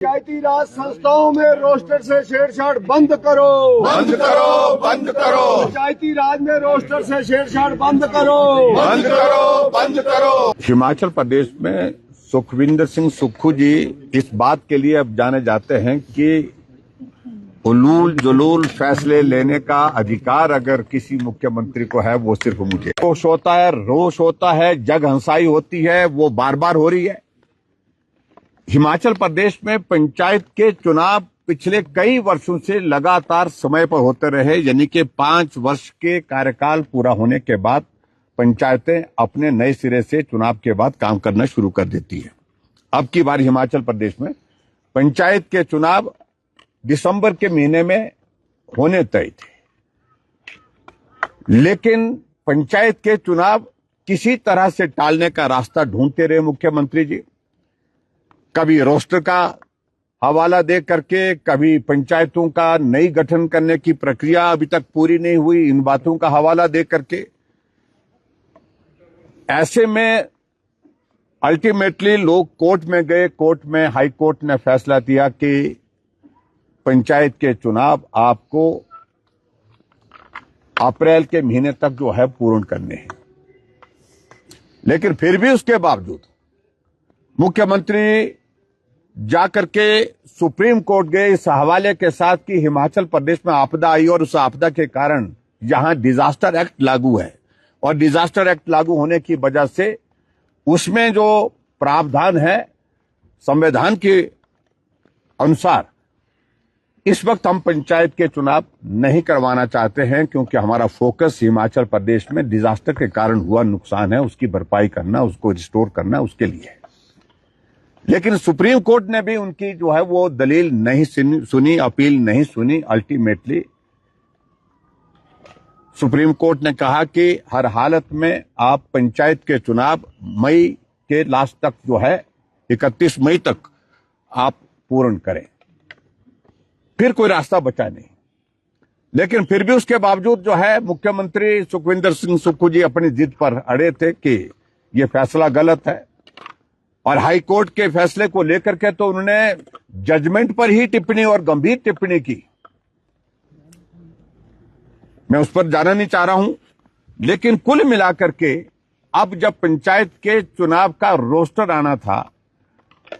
पंचायती राज संस्थाओं में रोस्टर से छेड़छाड़ बंद करो, बंद करो, बंद करो। पंचायती राज में रोस्टर से छेड़छाड़ बंद करो, बंद करो, बंद करो। हिमाचल प्रदेश में सुखविंदर सिंह सुक्खू जी इस बात के लिए अब जाने जाते हैं कि उलूल जुलूल फैसले लेने का अधिकार अगर किसी मुख्यमंत्री को है वो सिर्फ मुझे। रोष होता है, रोष होता है, जग हंसाई होती है, वो बार बार हो रही है। हिमाचल प्रदेश में पंचायत के चुनाव पिछले कई वर्षों से लगातार समय पर होते रहे, यानी कि 5 वर्ष के कार्यकाल पूरा होने के बाद पंचायतें अपने नए सिरे से चुनाव के बाद काम करना शुरू कर देती है। अब की बार हिमाचल प्रदेश में पंचायत के चुनाव दिसंबर के महीने में होने तय थे, लेकिन पंचायत के चुनाव किसी तरह से टालने का रास्ता ढूंढते रहे मुख्यमंत्री जी। कभी रोस्टर का हवाला दे करके, कभी पंचायतों का नई गठन करने की प्रक्रिया अभी तक पूरी नहीं हुई, इन बातों का हवाला दे करके। ऐसे में अल्टीमेटली लोग कोर्ट में गए। कोर्ट में हाई कोर्ट ने फैसला दिया कि पंचायत के चुनाव आपको अप्रैल के महीने तक जो है पूर्ण करने हैं। लेकिन फिर भी उसके बावजूद मुख्यमंत्री जाकर के सुप्रीम कोर्ट गए इस हवाले के साथ कि हिमाचल प्रदेश में आपदा आई और उस आपदा के कारण यहां डिजास्टर एक्ट लागू है, और डिजास्टर एक्ट लागू होने की वजह से उसमें जो प्रावधान है संविधान के अनुसार इस वक्त हम पंचायत के चुनाव नहीं करवाना चाहते हैं, क्योंकि हमारा फोकस हिमाचल प्रदेश में डिजास्टर के कारण हुआ नुकसान है उसकी भरपाई करना, उसको रिस्टोर करना, उसके लिए है। लेकिन सुप्रीम कोर्ट ने भी उनकी जो है वो दलील नहीं सुनी, अपील नहीं सुनी। अल्टीमेटली सुप्रीम कोर्ट ने कहा कि हर हालत में आप पंचायत के चुनाव मई के लास्ट तक जो है 31 मई तक आप पूर्ण करें। फिर कोई रास्ता बचा नहीं। लेकिन फिर भी उसके बावजूद जो है मुख्यमंत्री सुखविंदर सिंह सुक्खू जी अपनी जिद पर अड़े थे कि यह फैसला गलत है, और हाई कोर्ट के फैसले को लेकर के तो उन्होंने जजमेंट पर ही टिप्पणी और गंभीर टिप्पणी की। मैं उस पर जाना नहीं चाह रहा हूं, लेकिन कुल मिलाकर के अब जब पंचायत के चुनाव का रोस्टर आना था,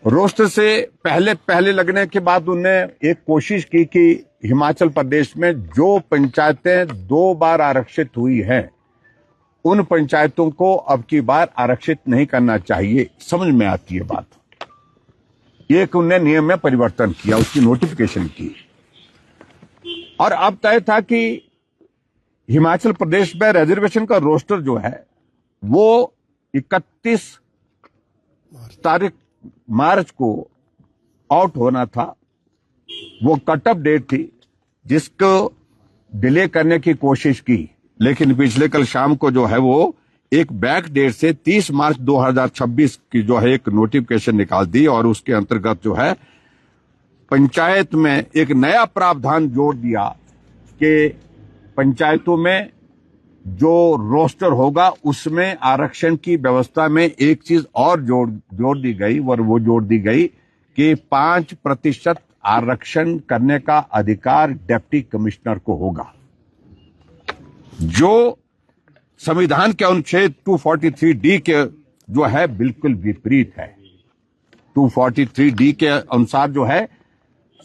रोस्टर से पहले लगने के बाद उन्होंने एक कोशिश की कि हिमाचल प्रदेश में जो पंचायतें 2 बार आरक्षित हुई हैं उन पंचायतों को अब की बार आरक्षित नहीं करना चाहिए। समझ में आती है बात। एक उन्होंने नियम में परिवर्तन किया, उसकी नोटिफिकेशन की, और अब तय था कि हिमाचल प्रदेश में रिजर्वेशन का रोस्टर जो है वो 31 तारीख मार्च को आउट होना था। वो कट ऑफ डेट थी जिसको डिले करने की कोशिश की, लेकिन पिछले कल शाम को जो है वो एक बैक डेट से 30 मार्च 2026 की जो है एक नोटिफिकेशन निकाल दी, और उसके अंतर्गत जो है पंचायत में एक नया प्रावधान जोड़ दिया कि पंचायतों में जो रोस्टर होगा उसमें आरक्षण की व्यवस्था में एक चीज और जोड़ दी गई, और वो जोड़ दी गई कि 5% आरक्षण करने का अधिकार डिप्टी कमिश्नर को होगा, जो संविधान के अनुच्छेद 243D के जो है बिल्कुल विपरीत है। 243D के अनुसार जो है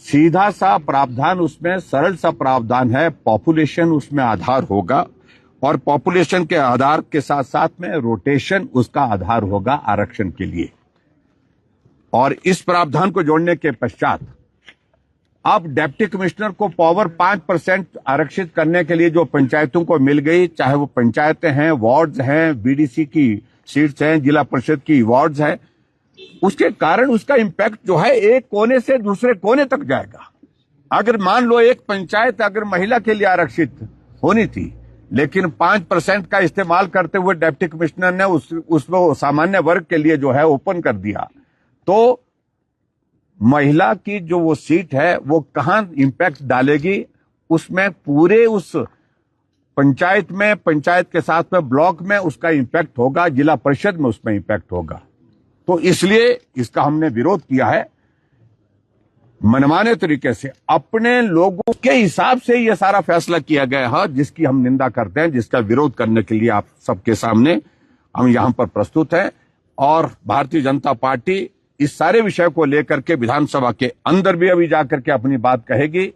सीधा सा प्रावधान, उसमें सरल सा प्रावधान है, पॉपुलेशन उसमें आधार होगा, और पॉपुलेशन के आधार के साथ साथ में रोटेशन उसका आधार होगा आरक्षण के लिए। और इस प्रावधान को जोड़ने के पश्चात अब डिप्टी कमिश्नर को पावर 5% आरक्षित करने के लिए जो पंचायतों को मिल गई, चाहे वो पंचायतें हैं, वार्ड्स हैं, बीडीसी की सीट्स हैं, जिला परिषद की वार्ड्स हैं, उसके कारण उसका इंपैक्ट जो है एक कोने से दूसरे कोने तक जाएगा। अगर मान लो एक पंचायत अगर महिला के लिए आरक्षित होनी थी, लेकिन 5% का इस्तेमाल करते हुए डिप्टी कमिश्नर ने उसको सामान्य वर्ग के लिए जो है ओपन कर दिया, तो महिला की जो वो सीट है वो कहां इंपैक्ट डालेगी, उसमें पूरे उस पंचायत में, पंचायत के साथ में ब्लॉक में उसका इंपैक्ट होगा, जिला परिषद में उसमें इंपैक्ट होगा। तो इसलिए इसका हमने विरोध किया है। मनमाने तरीके से अपने लोगों के हिसाब से ये सारा फैसला किया गया है, जिसकी हम निंदा करते हैं, जिसका विरोध करने के लिए आप सबके सामने हम यहां पर प्रस्तुत हैं। और भारतीय जनता पार्टी इस सारे विषय को लेकर के विधानसभा के अंदर भी अभी जाकर के अपनी बात कहेगी।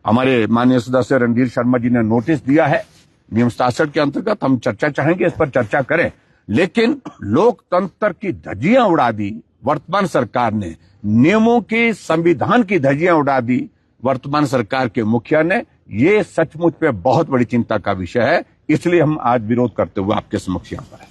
हमारे माननीय सदस्य रणधीर शर्मा जी ने नोटिस दिया है, नियम 67 के अंतर्गत हम चर्चा चाहेंगे, इस पर चर्चा करें। लेकिन लोकतंत्र की धज्जियां उड़ा दी वर्तमान सरकार ने, नियमों की, संविधान की धज्जियां उड़ा दी वर्तमान सरकार के मुखिया ने। ये सचमुच पे बहुत बड़ी चिंता का विषय है, इसलिए हम आज विरोध करते हुए आपके समक्ष यहाँ पर हैं।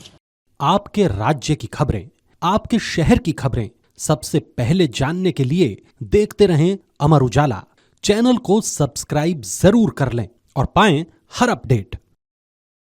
आपके राज्य की खबरें, आपके शहर की खबरें सबसे पहले जानने के लिए देखते रहें अमर उजाला। चैनल को सब्सक्राइब जरूर कर लें और पाएं हर अपडेट।